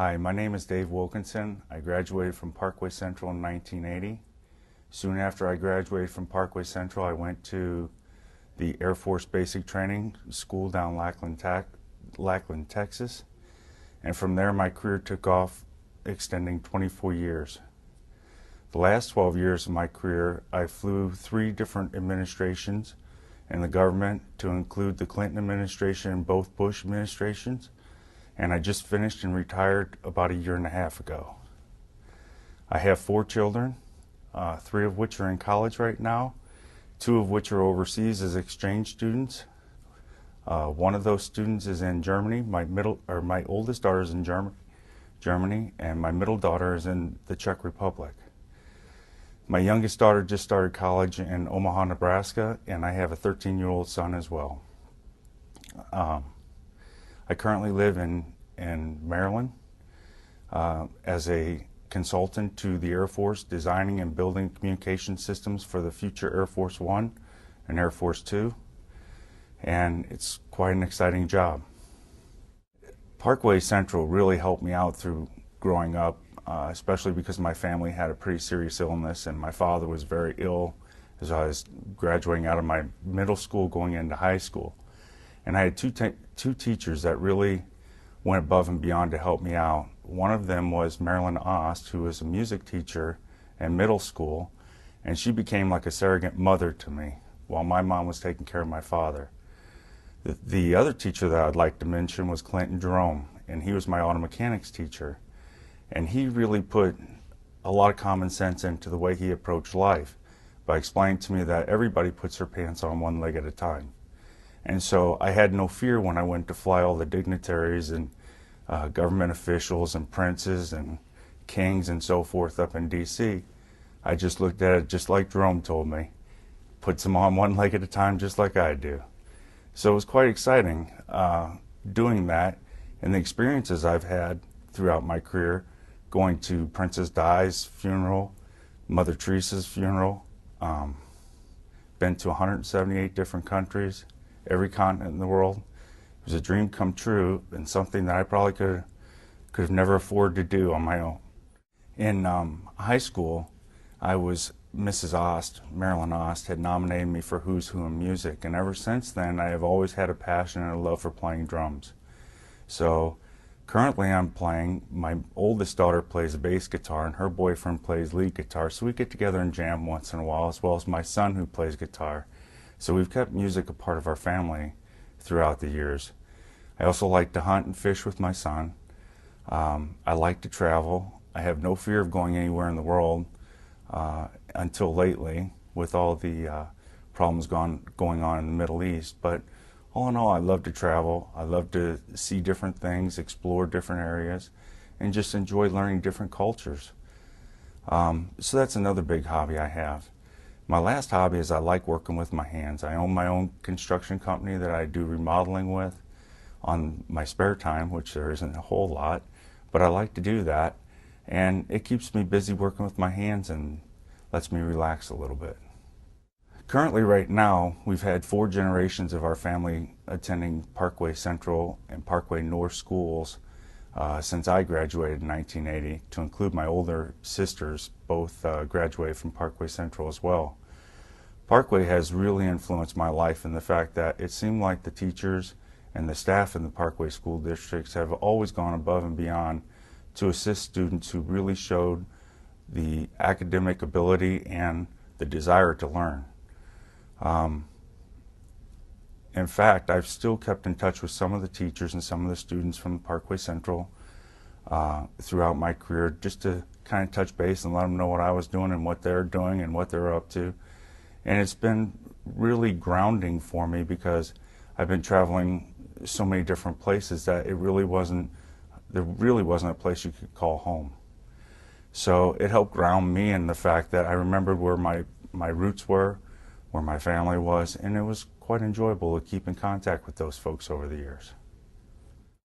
Hi, my name is Dave Wilkinson. I graduated from Parkway Central in 1980. Soon after I graduated from Parkway Central, I went to the Air Force Basic Training School down Lackland, Texas. And from there, my career took off, extending 24 years. The last 12 years of my career, I flew 3 different administrations in the government, to include the Clinton administration and both Bush administrations. And I just finished and retired about 1.5 years ago. I have 4 children, 3 of which are in college right now, 2 of which are overseas as exchange students. One of those students is in Germany. My oldest daughter is in Germany, and my middle daughter is in the Czech Republic. My youngest daughter just started college in Omaha, Nebraska, and I have a 13-year-old son as well. I currently live in Maryland as a consultant to the Air Force, designing and building communication systems for the future Air Force One and Air Force Two, and it's quite an exciting job. Parkway Central really helped me out through growing up, especially because my family had a pretty serious illness, and my father was very ill as I was graduating out of my middle school going into high school. And I had two teachers that really went above and beyond to help me out. One of them was Marilyn Ost, who was a music teacher in middle school, and she became like a surrogate mother to me while my mom was taking care of my father. The other teacher that I'd like to mention was Clinton Jerome, and he was my auto mechanics teacher. And he really put a lot of common sense into the way he approached life by explaining to me that everybody puts their pants on one leg at a time. And so I had no fear when I went to fly all the dignitaries and government officials and princes and kings and so forth up in D.C. I just looked at it just like Jerome told me. Puts them on one leg at a time just like I do. So it was quite exciting doing that, and the experiences I've had throughout my career, going to Princess Di's funeral, Mother Teresa's funeral, been to 178 different countries, every continent in the world. It was a dream come true, and something that I probably could have never afforded to do on my own. In high school, Mrs. Ost, Marilyn Ost, had nominated me for Who's Who in Music, and ever since then I have always had a passion and a love for playing drums. So currently I'm playing, my oldest daughter plays bass guitar and her boyfriend plays lead guitar, so we get together and jam once in a while, as well as my son who plays guitar. So we've kept music a part of our family throughout the years. I also like to hunt and fish with my son. I like to travel. I have no fear of going anywhere in the world until lately with all the problems going on in the Middle East. But all in all, I love to travel. I love to see different things, explore different areas, and just enjoy learning different cultures. So that's another big hobby I have. My last hobby is I like working with my hands. I own my own construction company that I do remodeling with on my spare time, which there isn't a whole lot, but I like to do that, and it keeps me busy working with my hands and lets me relax a little bit. Currently, right now, we've had 4 generations of our family attending Parkway Central and Parkway North schools since I graduated in 1980, to include my older sisters, both graduated from Parkway Central as well. Parkway has really influenced my life in the fact that it seemed like the teachers and the staff in the Parkway school districts have always gone above and beyond to assist students who really showed the academic ability and the desire to learn. In fact, I've still kept in touch with some of the teachers and some of the students from Parkway Central throughout my career, just to kind of touch base and let them know what I was doing and what they're doing and what they're up to. And it's been really grounding for me, because I've been traveling so many different places that there really wasn't a place you could call home. So it helped ground me in the fact that I remembered where my roots were, where my family was, and it was quite enjoyable to keep in contact with those folks over the years.